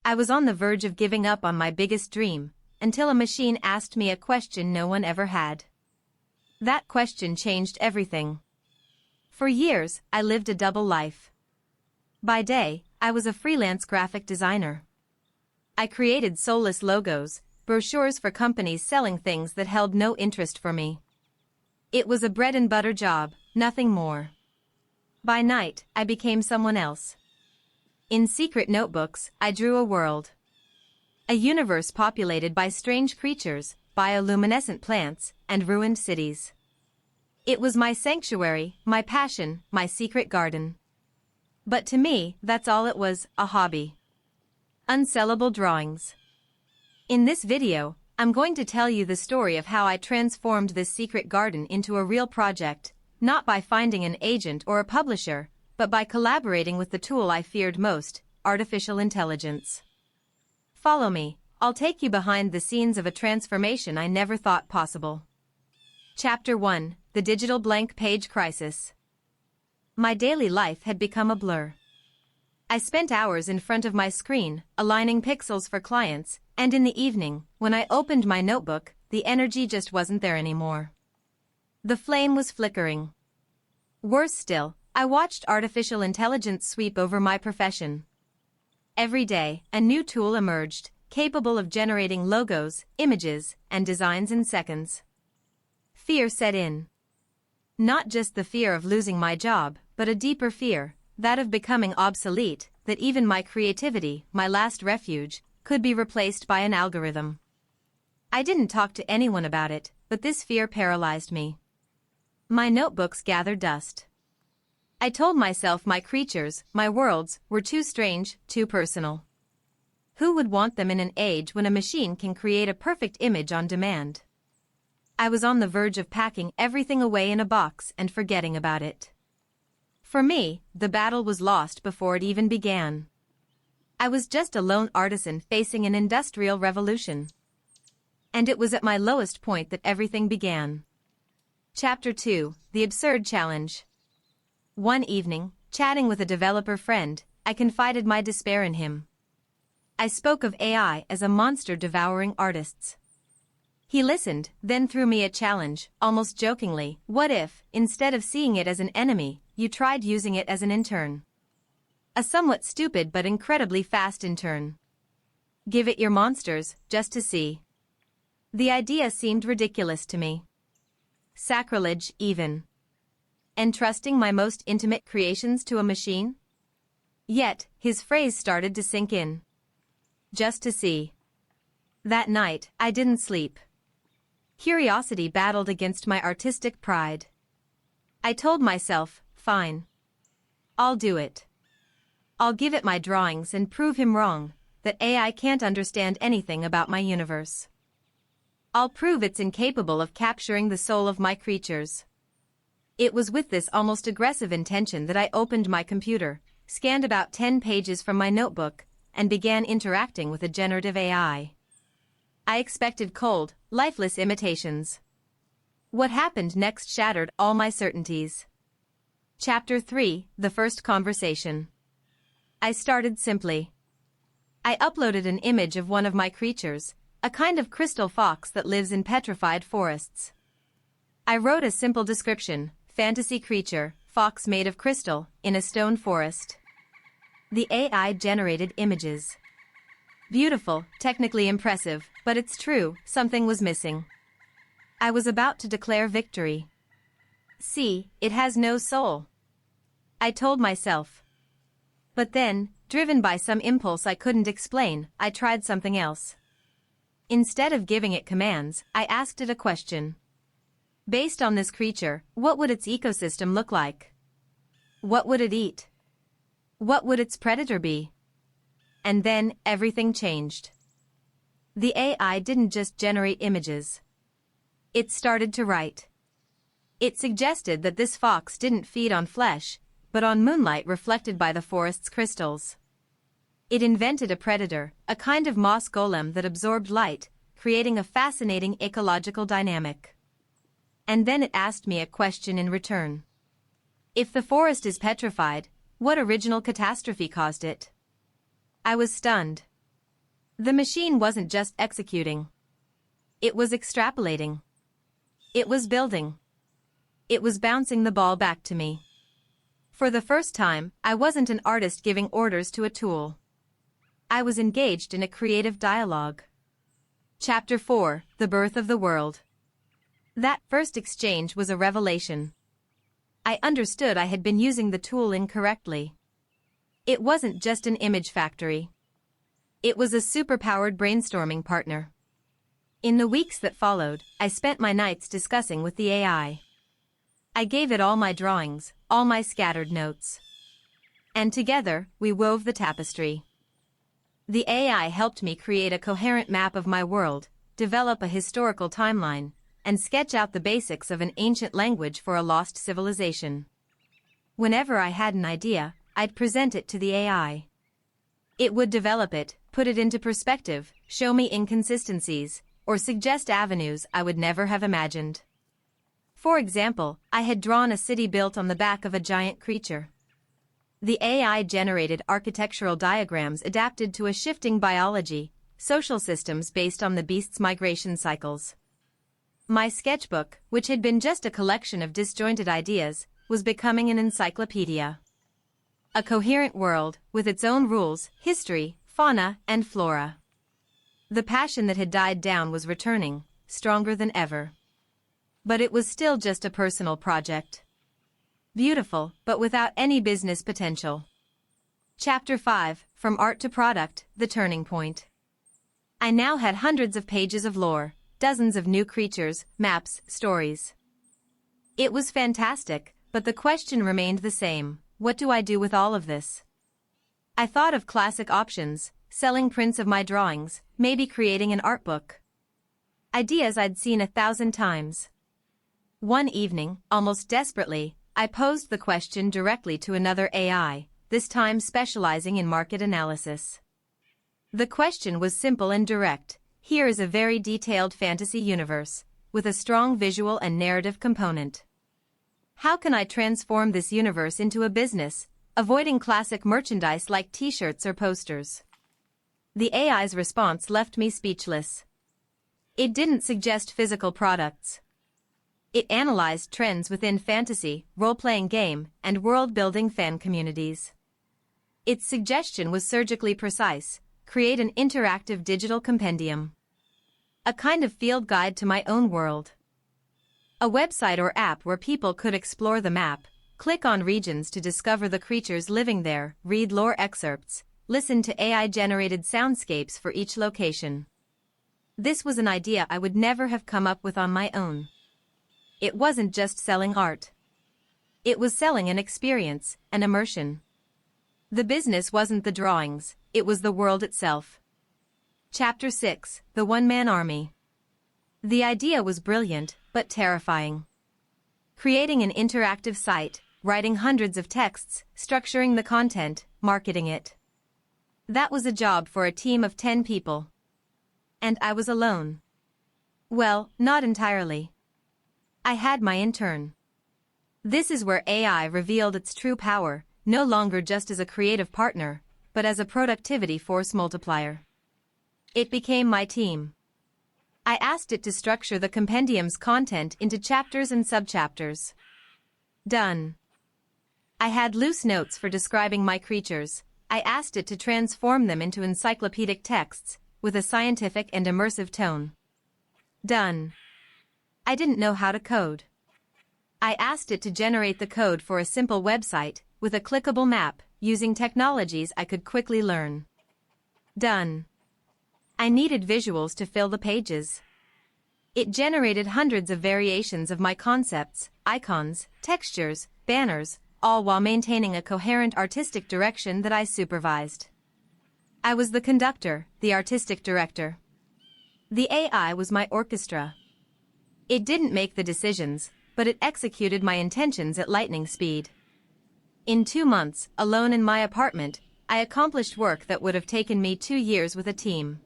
I was on the verge of giving up on my biggest dream, until a machine asked me a question no one ever had. That question changed everything. For years, I lived a double life. By day, I was a freelance graphic designer. I created soulless logos, brochures for companies selling things that held no interest for me. It was a bread and butter job, nothing more. By night, I became someone else. In secret notebooks, I drew a world. A universe populated by strange creatures, bioluminescent plants, and ruined cities. It was my sanctuary, my passion, my secret garden. But to me, that's all it was, a hobby. Unsellable drawings. In this video, I'm going to tell you the story of how I transformed this secret garden into a real project, not by finding an agent or a publisher, but by collaborating with the tool I feared most, artificial intelligence. Follow me, I'll take you behind the scenes of a transformation I never thought possible. Chapter 1, The Digital Blank Page Crisis. My daily life had become a blur. I spent hours in front of my screen, aligning pixels for clients, and in the evening, when I opened my notebook, the energy just wasn't there anymore. The flame was flickering. Worse still, I watched artificial intelligence sweep over my profession. Every day, a new tool emerged, capable of generating logos, images, and designs in seconds. Fear set in. Not just the fear of losing my job, but a deeper fear, that of becoming obsolete, that even my creativity, my last refuge, could be replaced by an algorithm. I didn't talk to anyone about it, but this fear paralyzed me. My notebooks gathered dust. I told myself my creatures, my worlds, were too strange, too personal. Who would want them in an age when a machine can create a perfect image on demand? I was on the verge of packing everything away in a box and forgetting about it. For me, the battle was lost before it even began. I was just a lone artisan facing an industrial revolution. And it was at my lowest point that everything began. Chapter 2, The Absurd Challenge. One evening, chatting with a developer friend, I confided my despair in him. I spoke of AI as a monster devouring artists. He listened, then threw me a challenge, almost jokingly. What if, instead of seeing it as an enemy, you tried using it as an intern? A somewhat stupid but incredibly fast intern. Give it your monsters, just to see. The idea seemed ridiculous to me. Sacrilege, even. Entrusting my most intimate creations to a machine? Yet, his phrase started to sink in. Just to see. That night, I didn't sleep. Curiosity battled against my artistic pride. I told myself, fine. I'll do it. I'll give it my drawings and prove him wrong, that AI can't understand anything about my universe. I'll prove it's incapable of capturing the soul of my creatures. It was with this almost aggressive intention that I opened my computer, scanned about 10 pages from my notebook, and began interacting with a generative AI. I expected cold, lifeless imitations. What happened next shattered all my certainties. Chapter 3, The First Conversation. I started simply. I uploaded an image of one of my creatures, a kind of crystal fox that lives in petrified forests. I wrote a simple description, fantasy creature, fox made of crystal, in a stone forest. The AI generated images. Beautiful, technically impressive, but it's true, something was missing. I was about to declare victory. See, it has no soul. I told myself. But then, driven by some impulse I couldn't explain, I tried something else. Instead of giving it commands, I asked it a question. Based on this creature, what would its ecosystem look like? What would it eat? What would its predator be? And then, everything changed. The AI didn't just generate images. It started to write. It suggested that this fox didn't feed on flesh, but on moonlight reflected by the forest's crystals. It invented a predator, a kind of moss golem that absorbed light, creating a fascinating ecological dynamic. And then it asked me a question in return. If the forest is petrified, what original catastrophe caused it? I was stunned. The machine wasn't just executing. It was extrapolating. It was building. It was bouncing the ball back to me. For the first time, I wasn't an artist giving orders to a tool. I was engaged in a creative dialogue. Chapter 4: The Birth of the World. That first exchange was a revelation. I understood I had been using the tool incorrectly. It wasn't just an image factory. It was a superpowered brainstorming partner. In the weeks that followed, I spent my nights discussing with the AI. I gave it all my drawings, all my scattered notes. And together, we wove the tapestry. The AI helped me create a coherent map of my world, develop a historical timeline, and sketch out the basics of an ancient language for a lost civilization. Whenever I had an idea, I'd present it to the AI. It would develop it, put it into perspective, show me inconsistencies, or suggest avenues I would never have imagined. For example, I had drawn a city built on the back of a giant creature. The AI generated architectural diagrams adapted to a shifting biology, social systems based on the beast's migration cycles. My sketchbook, which had been just a collection of disjointed ideas, was becoming an encyclopedia. A coherent world, with its own rules, history, fauna, and flora. The passion that had died down was returning, stronger than ever. But it was still just a personal project. Beautiful, but without any business potential. Chapter 5: From Art to Product, The Turning Point. I now had hundreds of pages of lore, dozens of new creatures, maps, stories. It was fantastic, but the question remained the same: what do I do with all of this? I thought of classic options, selling prints of my drawings, maybe creating an art book. Ideas I'd seen 1,000 times. One evening, almost desperately, I posed the question directly to another AI, this time specializing in market analysis. The question was simple and direct: here is a very detailed fantasy universe, with a strong visual and narrative component. How can I transform this universe into a business, avoiding classic merchandise like t-shirts or posters? The AI's response left me speechless. It didn't suggest physical products. It analyzed trends within fantasy, role-playing game, and world-building fan communities. Its suggestion was surgically precise: create an interactive digital compendium. A kind of field guide to my own world. A website or app where people could explore the map, click on regions to discover the creatures living there, read lore excerpts, listen to AI-generated soundscapes for each location. This was an idea I would never have come up with on my own. It wasn't just selling art. It was selling an experience, an immersion. The business wasn't the drawings, it was the world itself. Chapter 6: The One-Man Army. The idea was brilliant, but terrifying. Creating an interactive site, writing hundreds of texts, structuring the content, marketing it. That was a job for a team of 10 people. And I was alone. Well, not entirely. I had my intern. This is where AI revealed its true power, no longer just as a creative partner, but as a productivity force multiplier. It became my team. I asked it to structure the compendium's content into chapters and subchapters. Done. I had loose notes for describing my creatures. I asked it to transform them into encyclopedic texts, with a scientific and immersive tone. Done. I didn't know how to code. I asked it to generate the code for a simple website, with a clickable map, using technologies I could quickly learn. Done. I needed visuals to fill the pages. It generated hundreds of variations of my concepts, icons, textures, banners, all while maintaining a coherent artistic direction that I supervised. I was the conductor, the artistic director. The AI was my orchestra. It didn't make the decisions, but it executed my intentions at lightning speed. In 2 months, alone in my apartment, I accomplished work that would have taken me 2 years with a team.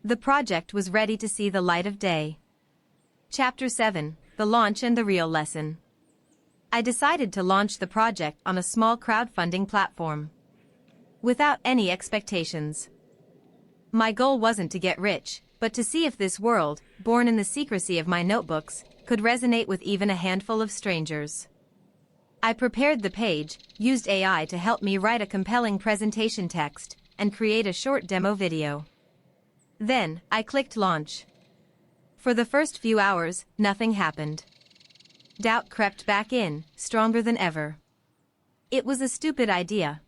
The project was ready to see the light of day. Chapter 7: The Launch and the Real Lesson. I decided to launch the project on a small crowdfunding platform. Without any expectations. My goal wasn't to get rich, but to see if this world, born in the secrecy of my notebooks, could resonate with even a handful of strangers. I prepared the page, used AI to help me write a compelling presentation text, and create a short demo video. Then, I clicked launch. For the first few hours, nothing happened. Doubt crept back in, stronger than ever. It was a stupid idea.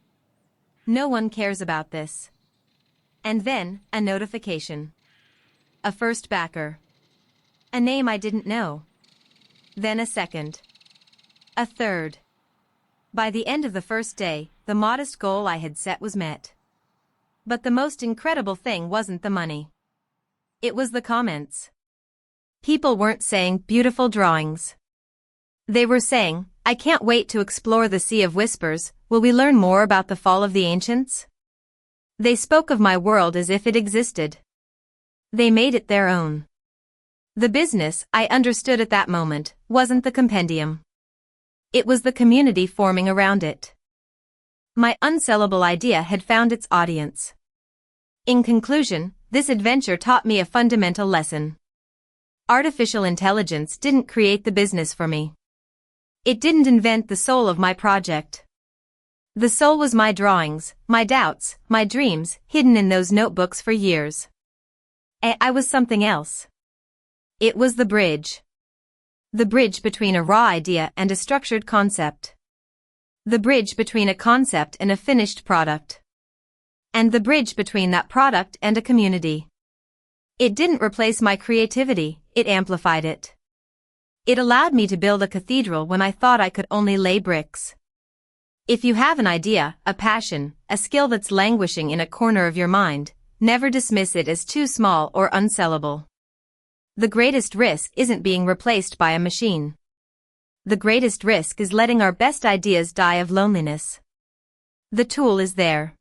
No one cares about this. And then, a notification. A first backer. A name I didn't know. Then a second. A third. By the end of the first day, the modest goal I had set was met. But the most incredible thing wasn't the money. It was the comments. People weren't saying beautiful drawings. They were saying, I can't wait to explore the Sea of Whispers. Will we learn more about the fall of the ancients? They spoke of my world as if it existed. They made it their own. The business, I understood at that moment, wasn't the compendium. It was the community forming around it. My unsellable idea had found its audience. In conclusion, this adventure taught me a fundamental lesson. Artificial intelligence didn't create the business for me. It didn't invent the soul of my project. The soul was my drawings, my doubts, my dreams, hidden in those notebooks for years. I was something else. It was the bridge. The bridge between a raw idea and a structured concept. The bridge between a concept and a finished product. And the bridge between that product and a community. It didn't replace my creativity, it amplified it. It allowed me to build a cathedral when I thought I could only lay bricks. If you have an idea, a passion, a skill that's languishing in a corner of your mind, never dismiss it as too small or unsellable. The greatest risk isn't being replaced by a machine. The greatest risk is letting our best ideas die of loneliness. The tool is there.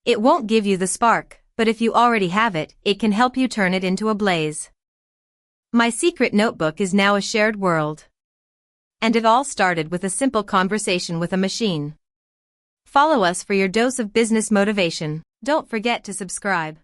It won't give you the spark, but if you already have it, it can help you turn it into a blaze. My secret notebook is now a shared world. And it all started with a simple conversation with a machine. Follow us for your dose of business motivation. Don't forget to subscribe.